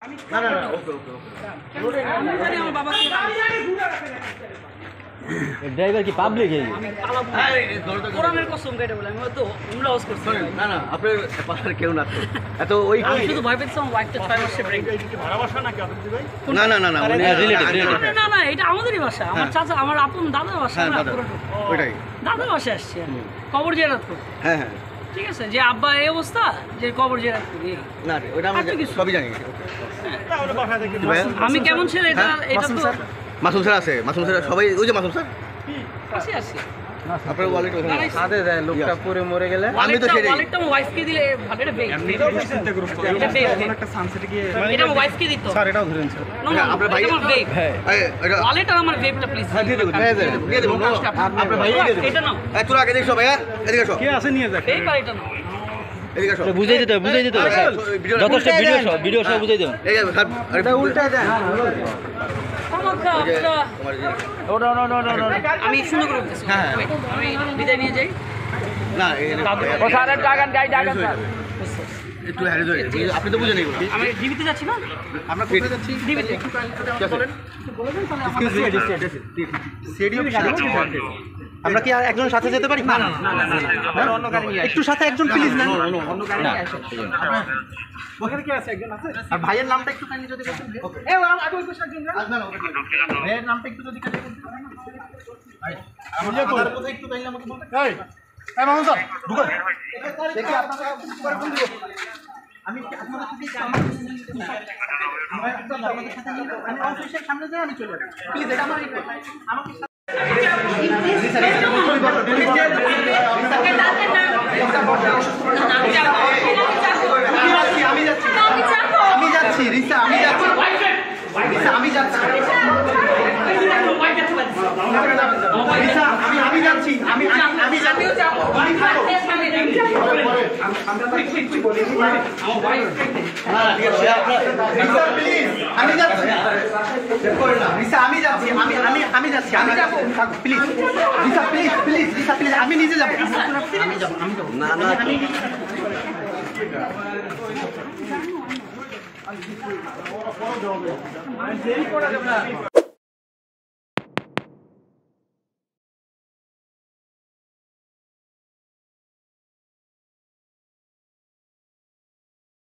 না না না ওকে ওকে ওকে আমি জানি আমার বাবাকে ড্রাইভার কি পাবলিক এই কোরআনের কসম কেটে বলে আমি তো উমরা হাউস করছি না না আপনার পাশে কেউ না তো এত ওই আমি শুধু ভয় পেয়েছি আমার ওয়াইফটা 6 মাসে প্রেগন্যান্ট ভালোবাসা নাকি আপনি ভাই? না না না না না না এটা আমাদেরই বাসা আমার চাচা আমার আপন দাদার বাসা হ্যাঁ না দাদা ওইটাই দাদার বাসা আসছে কবর জিয়ারত করতে হ্যাঁ হ্যাঁ ঠিক আছে যে আব্বা এই অবস্থা যে কবর জিয়ারত করি না ওটা আমি সবই জানি তাহলে বাসা থেকে আমি কেমন ছেলে এটা এটা তো মাসুম স্যার আছে মাসুম স্যার সবাই ওই যে মাসুম স্যার আসি আসি আপনার ওয়ালেট ওখানে সাথে যায় লোকটা পরে মরে গেলে আমি তো সেটাই ওয়ালেটটা আমার ওয়াইফকে দিলে ভালো এটা বেগ চিন্তা করুন এটা বেগ একটা সানসেটে গিয়ে এটা আমার ওয়াইফকে দিত স্যার এটাও ধরেন স্যার না আপনার ভাই আমার বেগ এটা ওয়ালেট আর আমার বেগটা প্লিজ দিয়ে দেবো দিয়ে দেবো আপনার ভাই দিয়ে দেবো এটা নাও তোরা আগে দেখছো ভাইয়া এদিকে আসো কে আছে নিয়ে যাক বেগ আর এটা নাও এদিকে আসো বুঝাই দিতে যথেষ্ট ভিডিও সব বুঝাই দেন এই এটা উল্টায় দেন আমাকে ওটা আমি সুন্দর করে বলতেছি হ্যাঁ। আমি বিদায় নিয়ে যাই না ও স্যারের ডাগান স্যার একটু হ্যারে ধরে আপনি তো বুঝেন এগুলো আমি ডিবিতে যাচ্ছি না আমরা কোথায় যাচ্ছি ডিবিতে বলেন আমরা কি একজন সাথে যেতে পারি না অন্য গাড়ি নিয়ে একটু সাথে একজন প্লিজ না অন্য গাড়ি নিয়ে আসো ওখানে কি আছে একজন আছে আর ভাইয়ের নামটা একটু কাইন্ডলি যদি বলতেন এ আগে ওই পাশে একজন ভাইয়ের নামটা একটু যদি কাইন্ডলি বলতেন আমার কথা একটু কাইন্ডলি আমাকে বলতে এই এই মামুন স্যার ঢুকো দেখি আপনারা পরে ফোন দিব আমি আপনাদের সাথে আমি অফিসের সামনে যাই আমি চলে যাই প্লিজ এটা আমার আমাকে আমি যাচ্ছি রিসা আমি যাচ্ছি আমি যাচ্ছি আমি যাচ্ছি আমি নিজে যাবো না না